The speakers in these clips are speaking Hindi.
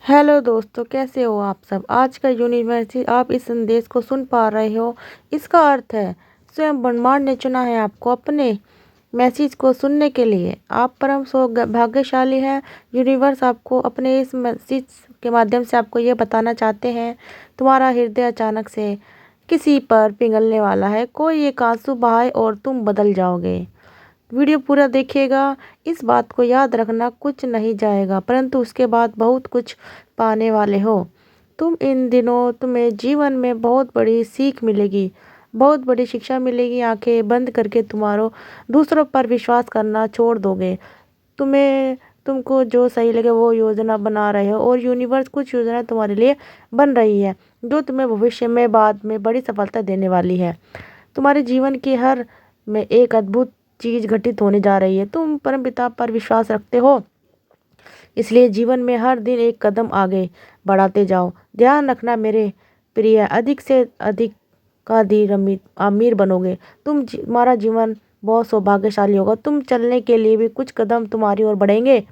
हेलो दोस्तों, कैसे हो आप सब। आज का यूनिवर्सिटी आप इस संदेश को सुन पा रहे हो। इसका अर्थ है स्वयं ब्रह्मांड ने चुना है आपको अपने मैसेज को सुनने के लिए। आप परम भाग्यशाली हैं। यूनिवर्स आपको अपने इस मैसेज के माध्यम से आपको ये बताना चाहते हैं, तुम्हारा हृदय अचानक से किसी पर पिघलने वाला है। कोई एक आंसू बहाए और तुम बदल जाओगे। वीडियो पूरा देखिएगा। इस बात को याद रखना, कुछ नहीं जाएगा परंतु उसके बाद बहुत कुछ पाने वाले हो। तुम इन दिनों तुम्हें जीवन में बहुत बड़ी सीख मिलेगी, बहुत बड़ी शिक्षा मिलेगी। आंखें बंद करके तुम्हारो दूसरों पर विश्वास करना छोड़ दोगे। तुमको जो सही लगे वो योजना बना रहे हो और यूनिवर्स कुछ योजना तुम्हारे लिए बन रही है जो तुम्हें भविष्य में बाद में बड़ी सफलता देने वाली है। तुम्हारे जीवन की हर में एक अद्भुत चीज घटित होने जा रही है। तुम परमपिता पर विश्वास रखते हो, इसलिए जीवन में हर दिन एक कदम आगे बढ़ाते जाओ। ध्यान रखना मेरे प्रिय, अधिक से अधिक का धीर अमीर बनोगे। तुम्हारा जीवन बहुत सौभाग्यशाली होगा। तुम चलने के लिए भी कुछ कदम तुम्हारी ओर बढ़ेंगे,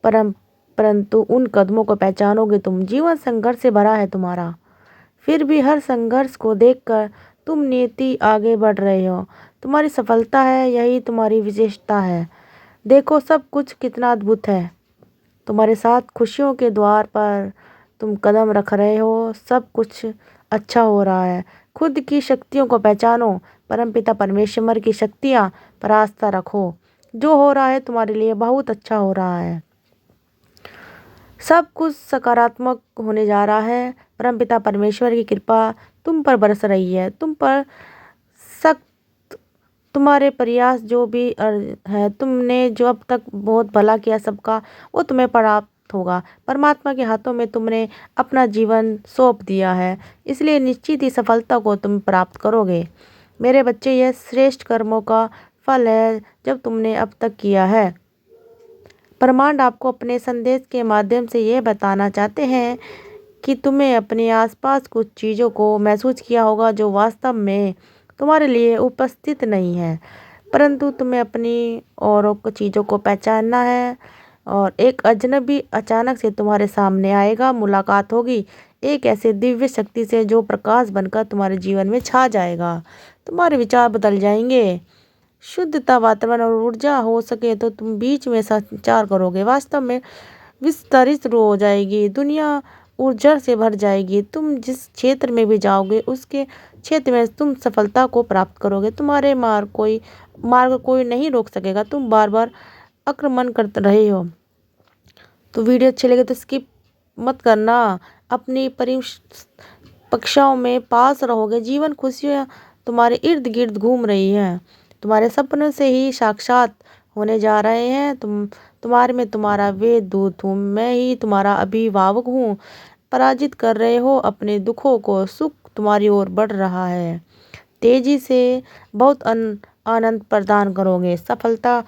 परम परंतु उन कदमों को पहचानोगे तुम। जीवन संघर्ष से भरा है तुम्हारा, फिर भी हर संघर्ष को देखकर तुम नियति आगे बढ़ रहे हो। तुम्हारी सफलता है, यही तुम्हारी विशेषता है। देखो सब कुछ कितना अद्भुत है तुम्हारे साथ। खुशियों के द्वार पर तुम कदम रख रहे हो। सब कुछ अच्छा हो रहा है। खुद की शक्तियों को पहचानो, परमपिता परमेश्वर की शक्तियाँ पर आस्था रखो। जो हो रहा है तुम्हारे लिए बहुत अच्छा हो रहा है। सब कुछ सकारात्मक होने जा रहा है। परमपिता परमेश्वर की कृपा तुम पर बरस रही है। तुम पर सख्त तुम्हारे प्रयास जो भी है, तुमने जो अब तक बहुत भला किया सबका, वो तुम्हें प्राप्त होगा। परमात्मा के हाथों में तुमने अपना जीवन सौंप दिया है, इसलिए निश्चित ही सफलता को तुम प्राप्त करोगे। मेरे बच्चे, यह श्रेष्ठ कर्मों का फल है जब तुमने अब तक किया है। ब्रह्मांड आपको अपने संदेश के माध्यम से यह बताना चाहते हैं कि तुम्हें अपने आसपास कुछ चीज़ों को महसूस किया होगा जो वास्तव में तुम्हारे लिए उपस्थित नहीं है, परंतु तुम्हें अपनी औरों को चीज़ों को पहचानना है। और एक अजनबी अचानक से तुम्हारे सामने आएगा, मुलाकात होगी एक ऐसे दिव्य शक्ति से जो प्रकाश बनकर तुम्हारे जीवन में छा जाएगा। तुम्हारे विचार बदल जाएंगे। शुद्धता, वातावरण और ऊर्जा हो सके तो तुम बीच में संचार करोगे। वास्तव में विस्तारित हो जाएगी, दुनिया ऊर्जा से भर जाएगी। तुम जिस क्षेत्र में भी जाओगे उसके क्षेत्र में तुम सफलता को प्राप्त करोगे। तुम्हारे मार्ग कोई नहीं रोक सकेगा। तुम बार बार आक्रमण करते रहे हो। तो वीडियो अच्छी लगे तो स्किप मत करना। अपनी परीक्षाओं में पास रहोगे। जीवन खुशियाँ तुम्हारे इर्द गिर्द घूम रही हैं। तुम्हारे सपनों से ही साक्षात होने जा रहे हैं। तुम्हारे में तुम्हारा वे दूत हूँ, मैं ही तुम्हारा अभिभावक हूँ। पराजित कर रहे हो अपने दुखों को, सुख तुम्हारी ओर बढ़ रहा है। तेजी से बहुत आनंद प्रदान करोगे। सफलता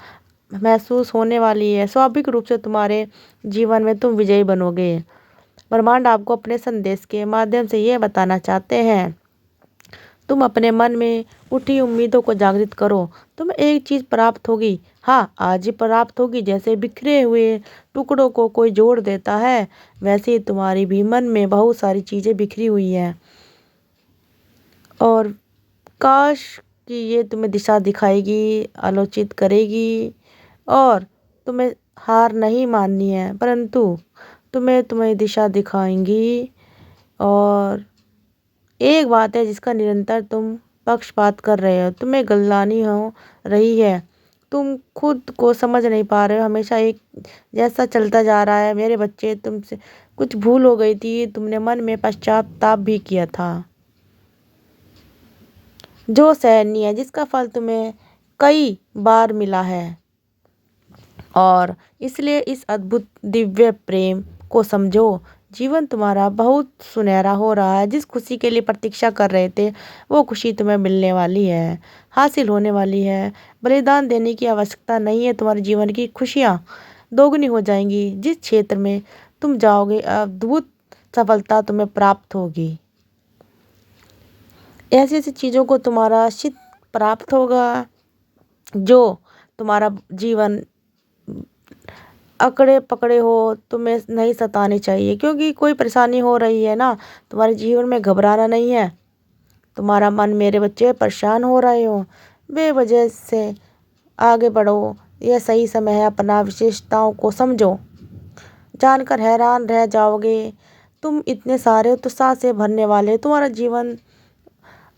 महसूस होने वाली है। स्वाभाविक रूप से तुम्हारे जीवन में तुम विजयी बनोगे। ब्रह्मांड आपको अपने संदेश के माध्यम से ये बताना चाहते हैं, तुम अपने मन में उठी उम्मीदों को जागृत करो। तुम्हें एक चीज प्राप्त होगी, हाँ आज ही प्राप्त होगी। जैसे बिखरे हुए टुकड़ों को कोई जोड़ देता है, वैसे ही तुम्हारी भी मन में बहुत सारी चीजें बिखरी हुई हैं और काश कि ये तुम्हें दिशा दिखाएगी, आलोचित करेगी। और तुम्हें हार नहीं माननी है, परंतु तुम्हें दिशा दिखाएंगी। और एक बात है जिसका निरंतर तुम पक्षपात कर रहे हो, तुम्हें गलदानी हो रही है। तुम खुद को समझ नहीं पा रहे हो, हमेशा एक जैसा चलता जा रहा है। मेरे बच्चे, तुमसे कुछ भूल हो गई थी, तुमने मन में पश्चाताप भी किया था जो सहनीय है, जिसका फल तुम्हें कई बार मिला है। और इसलिए इस अद्भुत दिव्य प्रेम को समझो। जीवन तुम्हारा बहुत सुनहरा हो रहा है। जिस खुशी के लिए प्रतीक्षा कर रहे थे वो खुशी तुम्हें मिलने वाली है, हासिल होने वाली है। बलिदान देने की आवश्यकता नहीं है। तुम्हारे जीवन की खुशियाँ दोगुनी हो जाएंगी। जिस क्षेत्र में तुम जाओगे अद्भुत सफलता तुम्हें प्राप्त होगी। ऐसी ऐसी चीज़ों को तुम्हारा चित प्राप्त होगा जो तुम्हारा जीवन अकड़े पकड़े हो तुम्हें नहीं सताने चाहिए, क्योंकि कोई परेशानी हो रही है ना, तुम्हारे जीवन में घबराना नहीं है। तुम्हारा मन मेरे बच्चे परेशान हो रहे हो, बेवजह से आगे बढ़ो। यह सही समय है, अपना विशेषताओं को समझो। जानकर हैरान रह जाओगे, तुम इतने सारे उत्साह से भरने वाले, तुम्हारा जीवन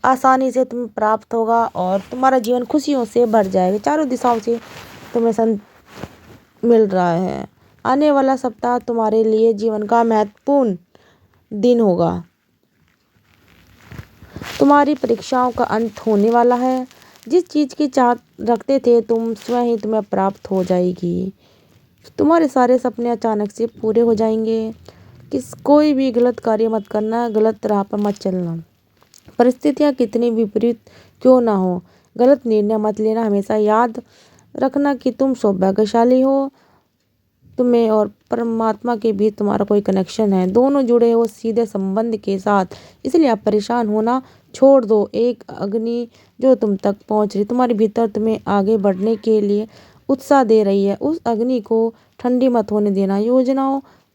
आसानी से तुम्हें प्राप्त होगा और तुम्हारा जीवन खुशियों से भर जाएगा। चारों दिशाओं से तुम्हें मिल रहा है। आने वाला सप्ताह तुम्हारे लिए जीवन का महत्वपूर्ण दिन होगा। तुम्हारी परीक्षाओं का अंत होने वाला है। जिस चीज़ की चाह रखते थे तुम, स्वयं ही तुम्हें प्राप्त हो जाएगी। तुम्हारे सारे सपने अचानक से पूरे हो जाएंगे। कोई भी गलत कार्य मत करना, गलत राह पर मत चलना। परिस्थितियाँ कितनी विपरीत क्यों ना हो, गलत निर्णय मत लेना। हमेशा याद रखना कि तुम सौभाग्यशाली हो। तुम्हें और परमात्मा के बीच तुम्हारा कोई कनेक्शन है, दोनों जुड़े हो सीधे संबंध के साथ। इसलिए आप परेशान होना छोड़ दो। एक अग्नि जो तुम तक पहुंच रही, तुम्हारे भीतर तुम्हें आगे बढ़ने के लिए उत्साह दे रही है, उस अग्नि को ठंडी मत होने देना।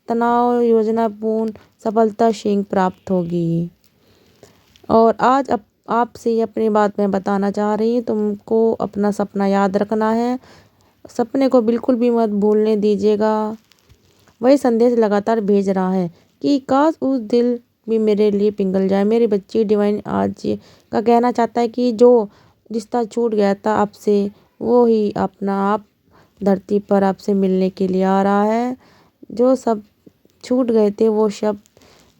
योजनापूर्ण सफलता शीघ्र प्राप्त होगी। और आज आपसे अपनी बात मैं बताना चाह रही हूँ। तुमको अपना सपना याद रखना है, सपने को बिल्कुल भी मत भूलने दीजिएगा। वही संदेश लगातार भेज रहा है कि काश उस दिल भी मेरे लिए पिघल जाए। मेरी बच्ची डिवाइन आज का कहना चाहता है कि जो रिश्ता छूट गया था आपसे, वो ही अपना आप धरती पर आपसे मिलने के लिए आ रहा है। जो सब छूट गए थे वो सब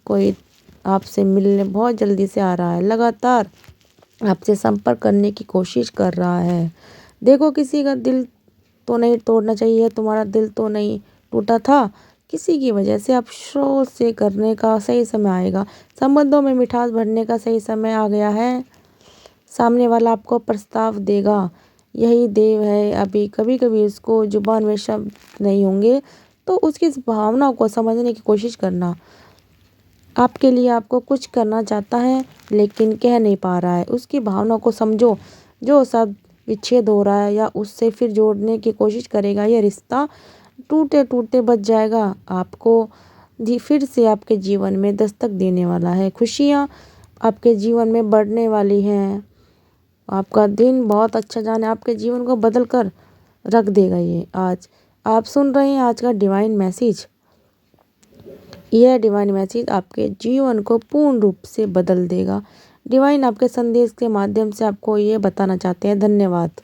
कोई आपसे मिलने बहुत जल्दी से आ रहा है। लगातार आपसे संपर्क करने की कोशिश कर रहा है। देखो, किसी का दिल तो नहीं तोड़ना चाहिए। तुम्हारा दिल तो नहीं टूटा था किसी की वजह से। अब शोर से करने का सही समय आएगा। संबंधों में मिठास भरने का सही समय आ गया है। सामने वाला आपको प्रस्ताव देगा, यही देव है। अभी कभी कभी उसको जुबान में शब्द नहीं होंगे, तो उसकी इस भावनाओं को समझने की कोशिश करना। आपके लिए आपको कुछ करना चाहता है लेकिन कह नहीं पा रहा है। उसकी भावनाओं को समझो। जो सब विच्छेद हो रहा है या उससे फिर जोड़ने की कोशिश करेगा, यह रिश्ता टूटे टूटे बच जाएगा। आपको फिर से आपके जीवन में दस्तक देने वाला है। खुशियाँ आपके जीवन में बढ़ने वाली हैं। आपका दिन बहुत अच्छा जाने, आपके जीवन को बदल कर रख देगा ये। आज आप सुन रहे हैं आज का डिवाइन मैसेज। यह डिवाइन मैसेज आपके जीवन को पूर्ण रूप से बदल देगा। डिवाइन आपके संदेश के माध्यम से आपको ये बताना चाहते हैं। धन्यवाद।